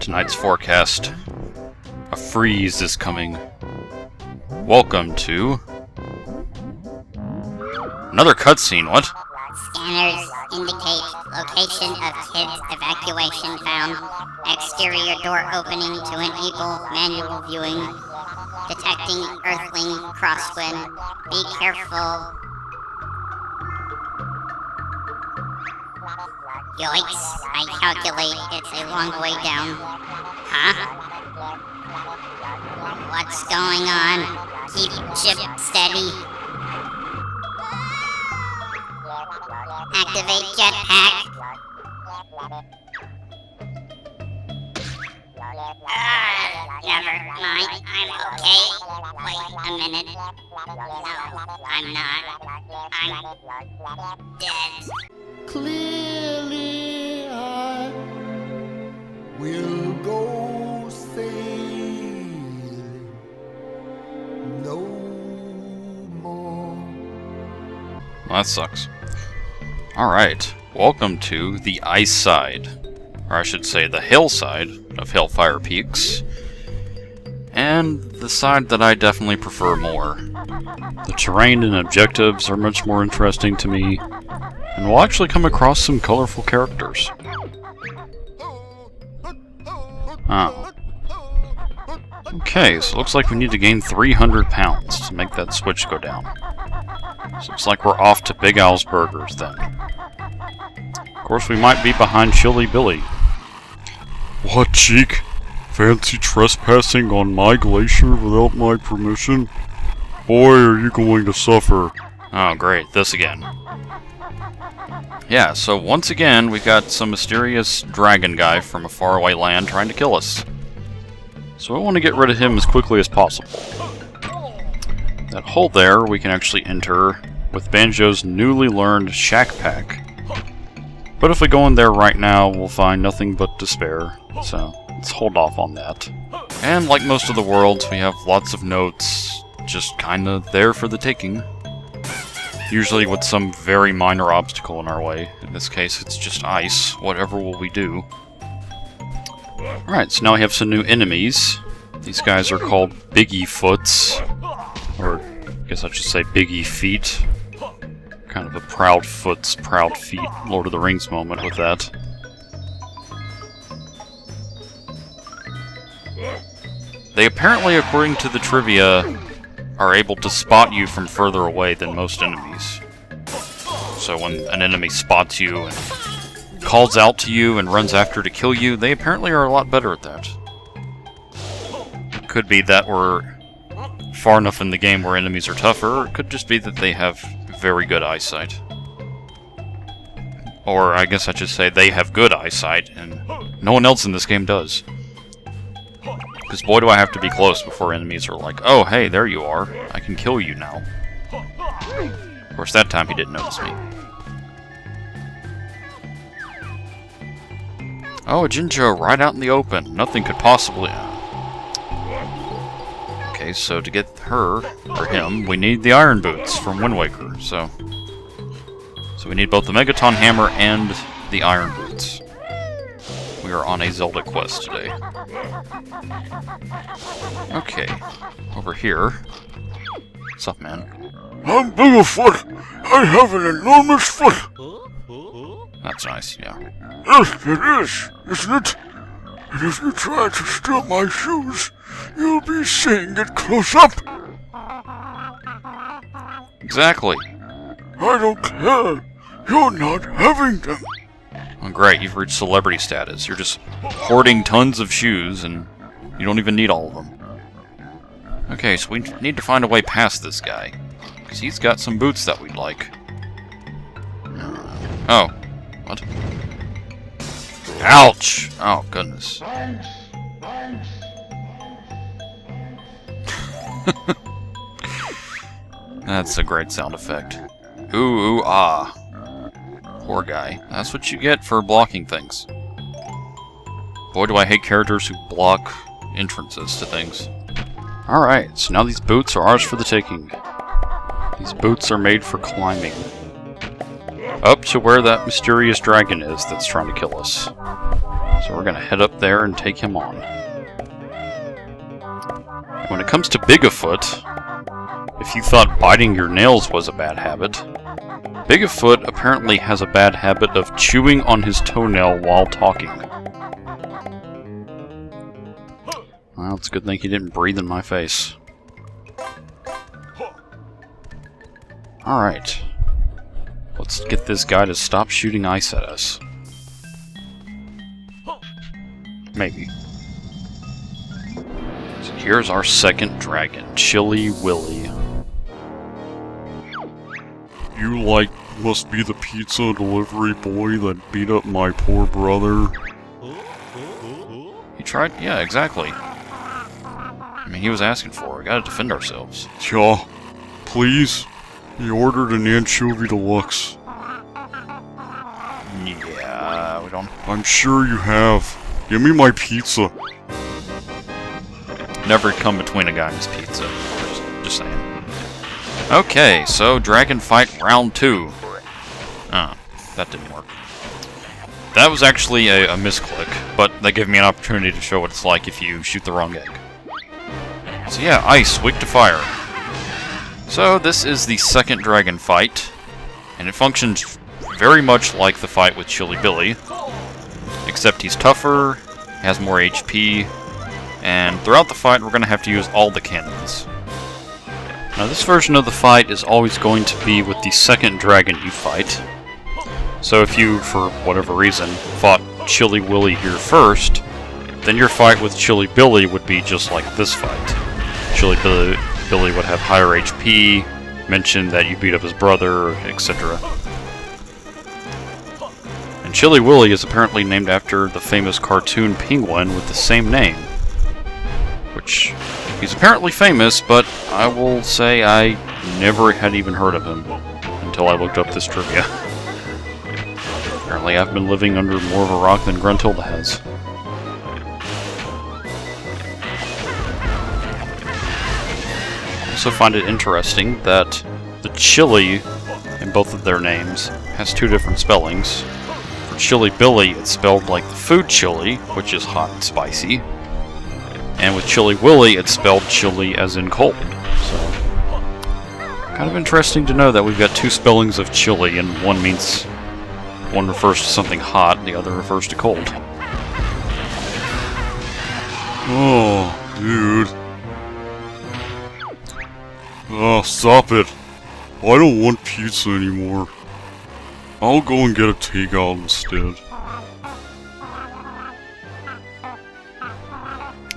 Tonight's forecast. A freeze is coming. Welcome to... another cutscene, what? Scanners indicate location of kids evacuation found. Exterior door opening to enable manual viewing. Detecting earthling crosswind. Be careful. Yoicks, I calculate it's a long way down. Huh? What's going on? Keep ship steady. Activate jetpack. Never mind, I'm okay. Wait a minute. No, I'm not. I'm dead. Clearly I will go sailing no more. Well, that sucks. Alright, welcome to the Ice Side. Or I should say the hillside of Hellfire Peaks. And the side that I definitely prefer more. The terrain and objectives are much more interesting to me. And we'll actually come across some colorful characters. Oh. Okay, so it looks like we need to gain 300 pounds to make that switch go down. So it's like we're off to Big Al's Burgers then. Of course, we might be behind Chili Billy. What, cheek? Fancy trespassing on my glacier without my permission? Boy, are you going to suffer. Oh, great. This again. Yeah, so once again, we got some mysterious dragon guy from a faraway land trying to kill us. So I want to get rid of him as quickly as possible. That hole there we can actually enter with Banjo's newly learned shack pack. But if we go in there right now, we'll find nothing but despair. So let's hold off on that. And like most of the worlds, we have lots of notes just kinda there for the taking. Usually with some very minor obstacle in our way. In this case, it's just ice. Whatever will we do? Alright, so now we have some new enemies. These guys are called Biggie Foots. Or, I guess I should say Biggie Feet. Kind of a Proud Foots, Proud Feet Lord of the Rings moment with that. They apparently, according to the trivia, are able to spot you from further away than most enemies. So when an enemy spots you and calls out to you and runs after to kill you, they apparently are a lot better at that. Could be that we're far enough in the game where enemies are tougher, or it could just be that they have very good eyesight. Or I guess I should say they have good eyesight, and no one else in this game does. Because boy do I have to be close before enemies are like, oh hey, there you are, I can kill you now. Of course that time he didn't notice me. Oh, a Jinjo right out in the open. Nothing could possibly... Okay, so to get her, or him, we need the Iron Boots from Wind Waker, so we need both the Megaton Hammer and the Iron Boots. We are on a Zelda quest today. Okay, over here. What's up, man? I'm Biggerfoot. I have an enormous foot. That's nice, yeah. Yes, it is, isn't it? And if you try to steal my shoes, you'll be seeing it close up. Exactly. I don't care. You're not having them. Oh, great, you've reached celebrity status. You're just hoarding tons of shoes, and you don't even need all of them. Okay, so we need to find a way past this guy. Because he's got some boots that we'd like. Oh. What? Ouch! Oh, goodness. That's a great sound effect. Ooh, ooh, ah. Poor guy. That's what you get for blocking things. Boy, do I hate characters who block entrances to things. Alright, so now these boots are ours for the taking. These boots are made for climbing. Up to where that mysterious dragon is that's trying to kill us. So we're gonna head up there and take him on. When it comes to Bigfoot, if you thought biting your nails was a bad habit, Bigfoot apparently has a bad habit of chewing on his toenail while talking. Well, it's a good thing he didn't breathe in my face. Alright. Let's get this guy to stop shooting ice at us. Maybe. So here's our second dragon, Chilly Willy. You, must be the pizza delivery boy that beat up my poor brother. He tried? Yeah, exactly. I mean, he was asking for it. We gotta defend ourselves. Yeah, please. He ordered an anchovy deluxe. Yeah, we don't... I'm sure you have. Give me my pizza. Never come between a guy and his pizza. Just saying. Okay, so Dragon Fight Round 2. Ah, that didn't work. That was actually a misclick, but that gave me an opportunity to show what it's like if you shoot the wrong egg. So yeah, ice, weak to fire. So this is the second dragon fight, and it functions very much like the fight with Chilly Billy, except he's tougher, has more HP, and throughout the fight we're going to have to use all the cannons. Now this version of the fight is always going to be with the second dragon you fight. So if you, for whatever reason, fought Chilly Willy here first, then your fight with Chilly Billy would be just like this fight. Chilly Billy would have higher HP, mention that you beat up his brother, etc. And Chilly Willy is apparently named after the famous cartoon penguin with the same name. Which, he's apparently famous, but I will say I never had even heard of him until I looked up this trivia. Apparently I've been living under more of a rock than Gruntilda has. I also find it interesting that the Chilly in both of their names has two different spellings. For Chilly Billy, it's spelled like the food chili, which is hot and spicy. And with Chilly Willy, it's spelled chilly as in cold. So, kind of interesting to know that we've got two spellings of chilly, and one refers to something hot, and the other refers to cold. Oh, dude. Oh, stop it. I don't want pizza anymore. I'll go and get a takeout instead.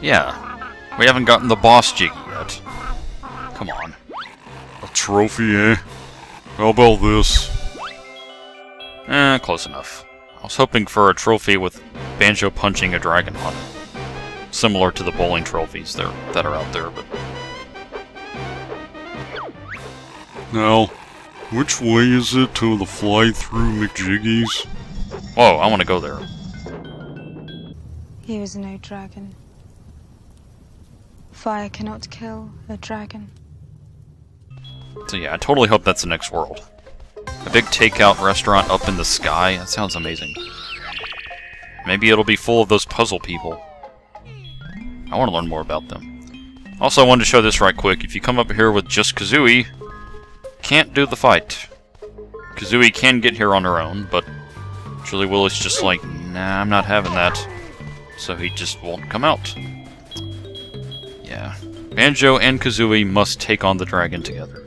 Yeah, we haven't gotten the boss jiggy yet. Come on. A trophy, eh? How about this? Close enough. I was hoping for a trophy with Banjo punching a dragon on it. Similar to the bowling trophies that are out there, but... Now, which way is it to the fly-through McJiggies? Whoa, I want to go there. He was no dragon. Fire cannot kill a dragon. So yeah, I totally hope that's the next world. A big takeout restaurant up in the sky? That sounds amazing. Maybe it'll be full of those puzzle people. I want to learn more about them. Also, I wanted to show this right quick. If you come up here with just Kazooie, can't do the fight. Kazooie can get here on her own, but Chilly Willy's just like, nah, I'm not having that. So he just won't come out. Yeah. Banjo and Kazooie must take on the dragon together.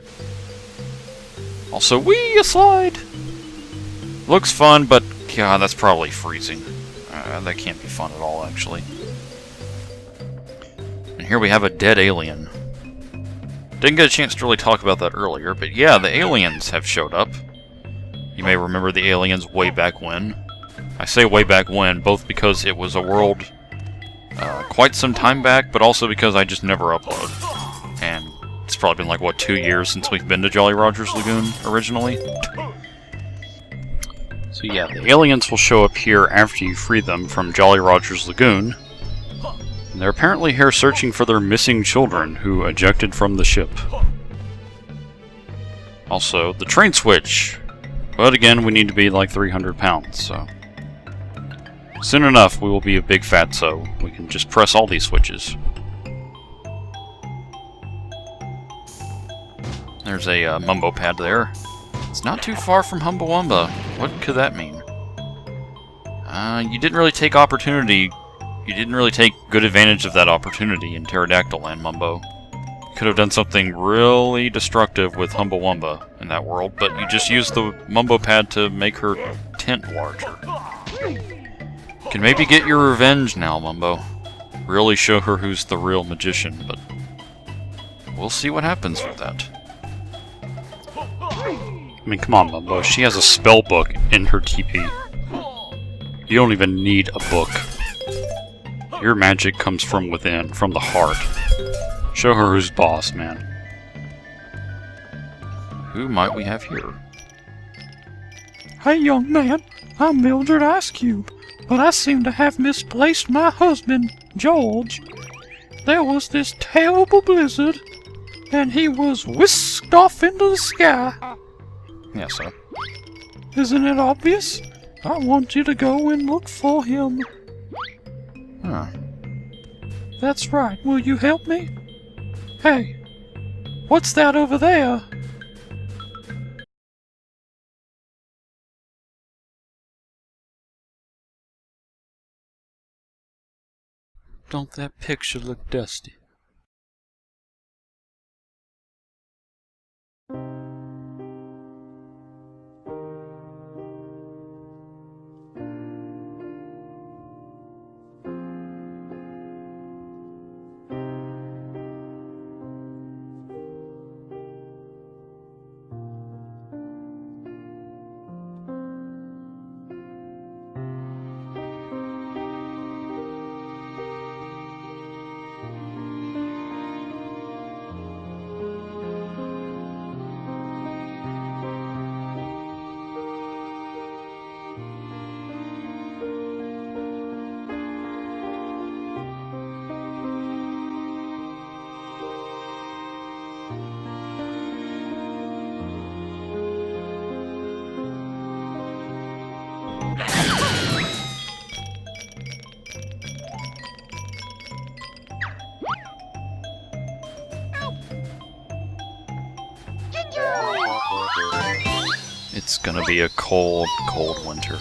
Also, wee, a slide! Looks fun, but God, that's probably freezing. That can't be fun at all, actually. And here we have a dead alien. Didn't get a chance to really talk about that earlier, but yeah, the aliens have showed up. You may remember the aliens way back when. I say way back when, both because it was a world quite some time back, but also because I just never upload. And it's probably been like, what, 2 years since we've been to Jolly Roger's Lagoon, originally? So yeah, the aliens will show up here after you free them from Jolly Roger's Lagoon. And they're apparently here searching for their missing children who ejected from the ship. Also, the train switch! But again, we need to be like 300 pounds, so... Soon enough, we will be a big fatso. We can just press all these switches. There's a Mumbo pad there. It's not too far from Humbawamba. What could that mean? You didn't really take opportunity. You didn't really take good advantage of that opportunity in Pterodactyl Land, Mumbo. You could have done something really destructive with Humbawamba in that world, but you just used the Mumbo pad to make her tent larger. You can maybe get your revenge now, Mumbo. Really show her who's the real magician, but we'll see what happens with that. I mean, come on, Mumbo. She has a spell book in her teepee. You don't even need a book. Your magic comes from within, from the heart. Show her who's boss, man. Who might we have here? Hey, young man, I'm Mildred Ice Cube, but I seem to have misplaced my husband, George. There was this terrible blizzard, and he was whisked off into the sky. Yes, sir. Isn't it obvious? I want you to go and look for him. Huh. That's right. Will you help me? Hey, what's that over there? Don't that picture look dusty? It's gonna be a cold, cold winter.